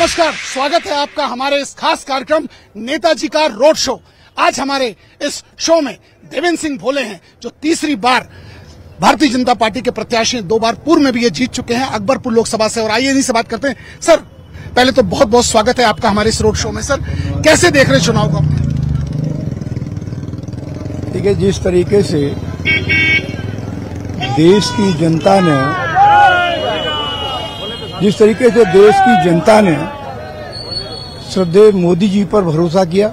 नमस्कार, स्वागत है आपका हमारे इस खास कार्यक्रम नेताजी का रोड शो। आज हमारे इस शो में देवेंद्र सिंह भोले हैं, जो तीसरी बार भारतीय जनता पार्टी के प्रत्याशी हैं। 2 बार पूर्व में भी ये जीत चुके हैं अकबरपुर लोकसभा से। और आइए इन्हीं से बात करते हैं। सर, पहले तो बहुत बहुत स्वागत है आपका हमारे इस रोड शो में। सर, कैसे देख रहे चुनाव को? देखिए, जिस तरीके से देश की जनता ने श्रद्धेय मोदी जी पर भरोसा किया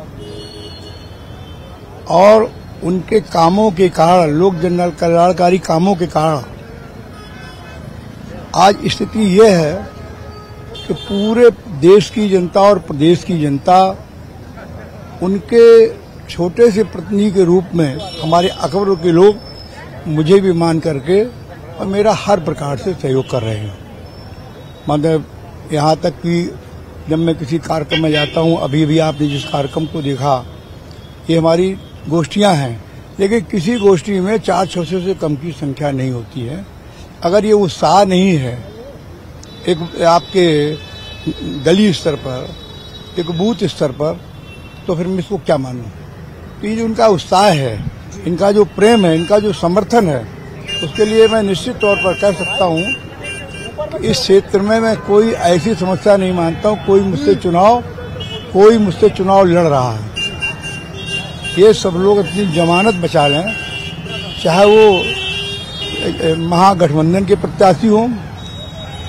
और उनके कामों के कारण, लोक जनता कल्याणकारी कामों के कारण आज स्थिति यह है कि पूरे देश की जनता और प्रदेश की जनता उनके छोटे से प्रतिनिधि के रूप में हमारे अकबरपुर के लोग मुझे भी मान करके और मेरा हर प्रकार से सहयोग कर रहे हैं। मतलब यहाँ तक कि जब मैं किसी कार्यक्रम में जाता हूँ, अभी भी आपने जिस कार्यक्रम को देखा, ये हमारी गोष्ठियाँ हैं, लेकिन किसी गोष्ठी में 400-600 से कम की संख्या नहीं होती है। अगर ये उत्साह नहीं है एक आपके गली स्तर पर, एक बूथ स्तर पर, तो फिर मैं इसको क्या मानूं? तो ये जो उनका उत्साह है, इनका जो प्रेम है, इनका जो समर्थन है, उसके लिए मैं निश्चित तौर पर कह सकता हूँ कि इस क्षेत्र में मैं कोई ऐसी समस्या नहीं मानता हूँ कोई मुझसे चुनाव लड़ रहा है। ये सब लोग अपनी जमानत बचा लें, चाहे वो महागठबंधन के प्रत्याशी हों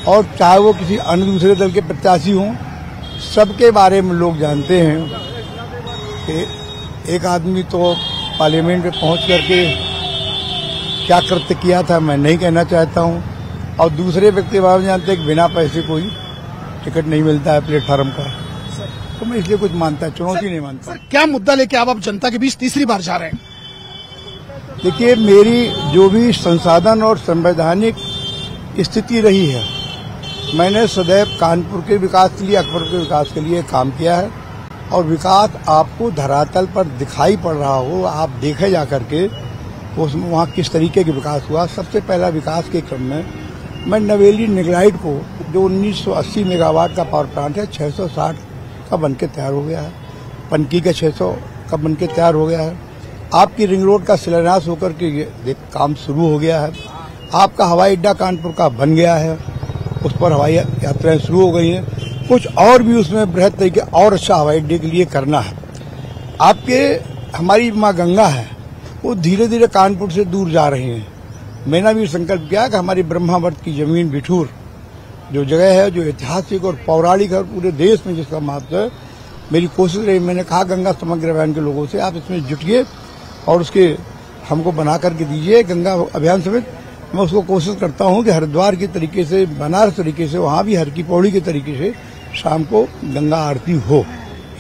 और चाहे वो किसी अन्य दूसरे दल के प्रत्याशी हों। सबके बारे में लोग जानते हैं कि एक आदमी तो पार्लियामेंट में पहुंच करके क्या कृत्य किया था मैं नहीं कहना चाहता हूं, और दूसरे व्यक्ति बारे में जानते हैं कि बिना पैसे कोई टिकट नहीं मिलता है प्लेटफार्म का। तो मैं इसलिए कुछ मानता, चुनौती नहीं मानता। सर, क्या मुद्दा लेके आप जनता के बीच तीसरी बार जा रहे हैं? देखिए, मेरी जो भी संसाधन और संवैधानिक स्थिति रही है, मैंने सदैव कानपुर के विकास के लिए, अकबरपुर के विकास के लिए काम किया है। और विकास आपको धरातल पर दिखाई पड़ रहा हो, आप देखे जा करके वहाँ किस तरीके के विकास हुआ। सबसे पहला विकास के क्रम में मैं नवेली निगराइट को, जो 1980 मेगावाट का पावर प्लांट है, 660 का बनके तैयार हो गया है। पनकी का 600 का बनके तैयार हो गया है। आपकी रिंग रोड का शिलान्यास होकर के काम शुरू हो गया है। आपका हवाई अड्डा कानपुर का बन गया है, उस पर हवाई यात्राएं शुरू हो गई हैं। कुछ और भी उसमें बृहद तरीके और अच्छा हवाई अड्डे के लिए करना है। आपके हमारी माँ गंगा है, वो धीरे धीरे कानपुर से दूर जा रही हैं। मैंने भी संकल्प किया कि हमारी ब्रह्मावर्त की जमीन बिठूर जो जगह है, जो ऐतिहासिक और पौराणिक है, पूरे देश में जिसका महत्व है, मेरी कोशिश रही। मैंने कहा गंगा समग्र अभियान के लोगों से, आप इसमें जुटिए और उसके हमको बना करके दीजिए गंगा अभियान समेत। मैं उसको कोशिश करता हूँ कि हरिद्वार के तरीके से, बनारस तरीके से, वहाँ भी हर की पौड़ी के तरीके से शाम को गंगा आरती हो।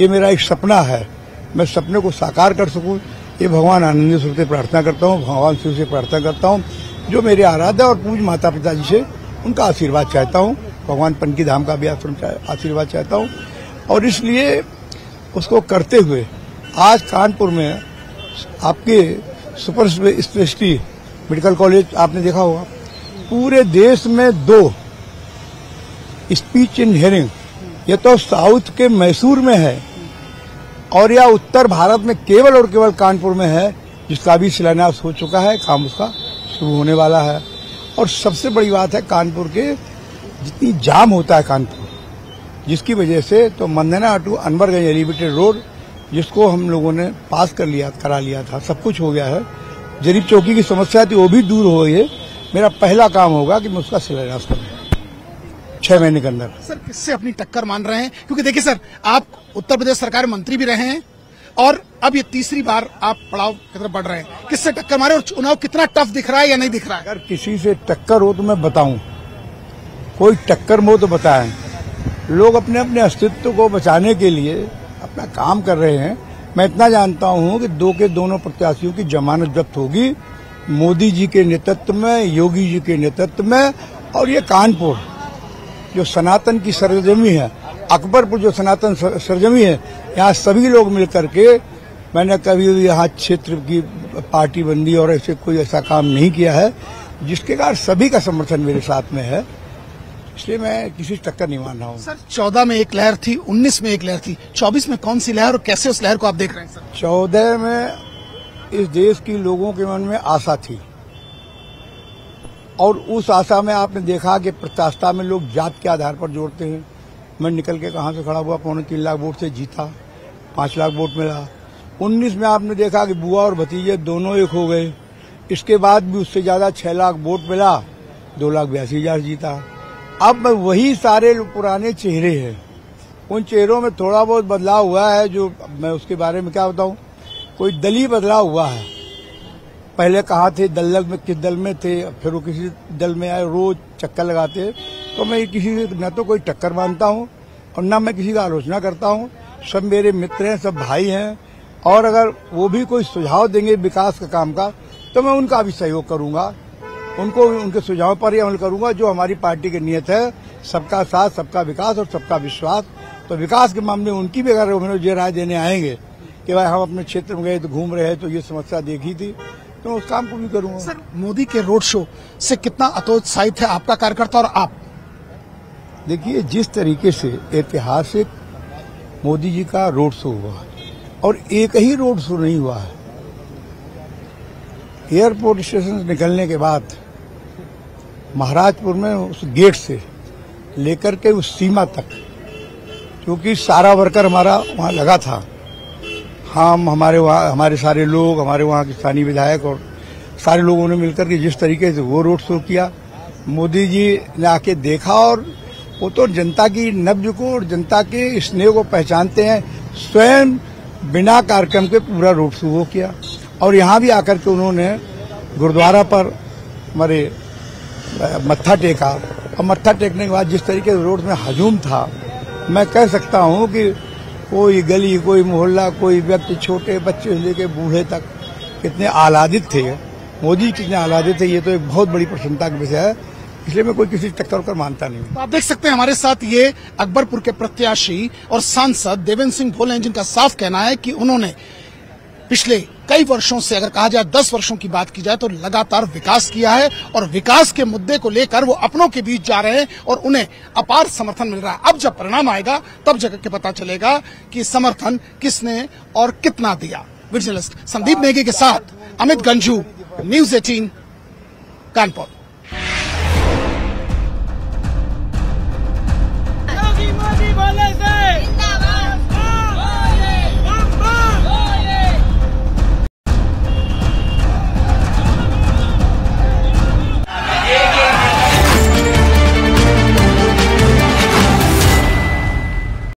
ये मेरा एक सपना है, मैं सपने को साकार कर सकूं। ये भगवान आनंद से प्रार्थना करता हूँ, भगवान शिव से प्रार्थना करता हूँ, जो मेरे आराध्य और पूज्य माता पिता जी से उनका आशीर्वाद चाहता हूँ। भगवान पनकी धाम का भी आशीर्वाद चाहता हूँ। और इसलिए उसको करते हुए आज कानपुर में आपके सुपर स्पेशलिटी मेडिकल कॉलेज आपने देखा होगा, पूरे देश में 2 स्पीच इन हियरिंग, ये तो साउथ के मैसूर में है और या उत्तर भारत में केवल और केवल कानपुर में है, जिसका भी शिलान्यास हो चुका है, काम उसका शुरू होने वाला है। और सबसे बड़ी बात है, कानपुर के जितनी जाम होता है कानपुर, जिसकी वजह से तो Mandhana to Anwarganj elevated road, जिसको हम लोगों ने पास करा लिया था, सब कुछ हो गया है। जरीब चौकी की समस्या थी, वो भी दूर हो गई है। मेरा पहला काम होगा कि मैं उसका शिलान्यास करूँ 6 महीने के अंदर। सर, किससे अपनी टक्कर मान रहे हैं? क्योंकि देखिए सर, आप उत्तर प्रदेश सरकार मंत्री भी रहे हैं और अब ये तीसरी बार आप पड़ाव की तरफ बढ़ रहे हैं। किससे टक्कर मारे और चुनाव कितना टफ दिख रहा है या नहीं दिख रहा है? अगर किसी से टक्कर हो तो मैं बताऊं, कोई टक्कर हो तो बताएं। लोग अपने अपने अस्तित्व को बचाने के लिए अपना काम कर रहे हैं। मैं इतना जानता हूं कि 2 के दोनों प्रत्याशियों की जमानत जब्त होगी, मोदी जी के नेतृत्व में, योगी जी के नेतृत्व में। और ये कानपुर जो सनातन की सरजमी है, अकबरपुर जो सनातन सरजमी है, यहाँ सभी लोग मिलकर के, मैंने कभी भी यहाँ क्षेत्र की पार्टी बंदी और ऐसे कोई ऐसा काम नहीं किया है, जिसके कारण सभी का समर्थन मेरे साथ में है। इसलिए मैं किसी से टक्कर नहीं मान रहा हूँ। सर 14 में एक लहर थी, 19 में एक लहर थी, 24 में कौन सी लहर और कैसे उस लहर को आप देख रहे हैं सर? 14 में इस देश के लोगों के मन में आशा थी और उस आशा में आपने देखा कि प्रत्याशिता में लोग जात के आधार पर जोड़ते हैं। मैं निकल के कहां से खड़ा हुआ, 3.25 लाख वोट से जीता, 5 लाख वोट मिला। 19 में आपने देखा कि बुआ और भतीजे दोनों एक हो गए। इसके बाद भी उससे ज्यादा 6 लाख वोट मिला, 2,82,000 जीता। अब वही सारे पुराने चेहरे हैं, उन चेहरों में थोड़ा बहुत बदलाव हुआ है, जो मैं उसके बारे में क्या बताऊं। कोई दलीय बदलाव हुआ है। पहले कहाँ थे, दल में किस दल में थे, फिर वो किसी दल में आए, रोज चक्कर लगाते। तो मैं किसी न तो कोई टक्कर मानता हूँ और न मैं किसी का आलोचना करता हूँ। सब मेरे मित्र हैं, सब भाई हैं और अगर वो भी कोई सुझाव देंगे विकास का काम का तो मैं उनका भी सहयोग करूंगा, उनको उनके सुझाव पर ही अमल करूंगा। जो हमारी पार्टी की नीयत है, सबका साथ, सबका विकास और सबका विश्वास। तो विकास के मामले में उनकी भी अगर उन्होंने राय देने आएंगे कि भाई हम अपने क्षेत्र में गए तो घूम रहे हैं तो ये समस्या देखी थी, तो उस काम को भी करूंगा। सर मोदी के रोड शो से कितना अतोत्साहित है आपका कार्यकर्ता और आप? देखिए, जिस तरीके से ऐतिहासिक मोदी जी का रोड शो हुआ और एक ही रोड शो नहीं हुआ है। एयरपोर्ट स्टेशन से निकलने के बाद महाराजपुर में उस गेट से लेकर के उस सीमा तक, क्योंकि सारा वर्कर हमारा वहां लगा था, हम हमारे सारे लोग, हमारे वहाँ के स्थानीय विधायक और सारे लोगों ने मिलकर के जिस तरीके से वो रोड शो किया, मोदी जी ने आके देखा और वो तो जनता की नब्ज को और जनता के स्नेह को पहचानते हैं। स्वयं बिना कार्यक्रम के पूरा रोड शो वो किया और यहाँ भी आकर के उन्होंने गुरुद्वारा पर हमारे मत्था टेका और मत्था टेकने के बाद जिस तरीके से रोड में हजूम था, मैं कह सकता हूँ कि कोई गली, कोई मोहल्ला, कोई व्यक्ति, छोटे बच्चे से लेकर बूढ़े तक कितने आह्लादित थे, मोदी कितने आह्लादित थे, ये तो एक बहुत बड़ी प्रसन्नता का विषय है। इसलिए मैं कोई किसी टक्कर कर मानता नहीं हूँ। तो आप देख सकते हैं हमारे साथ ये अकबरपुर के प्रत्याशी और सांसद देवेंद्र सिंह भोले हैं, जिनका साफ कहना है कि उन्होंने पिछले कई वर्षों से, अगर कहा जाए 10 वर्षों की बात की जाए, तो लगातार विकास किया है और विकास के मुद्दे को लेकर वो अपनों के बीच जा रहे हैं और उन्हें अपार समर्थन मिल रहा है। अब जब परिणाम आएगा तब जगह के पता चलेगा कि समर्थन किसने और कितना दिया। वीडियो जर्नलिस्ट संदीप नेगी के साथ अमित गंजू, न्यूज़ 18 कानपुर।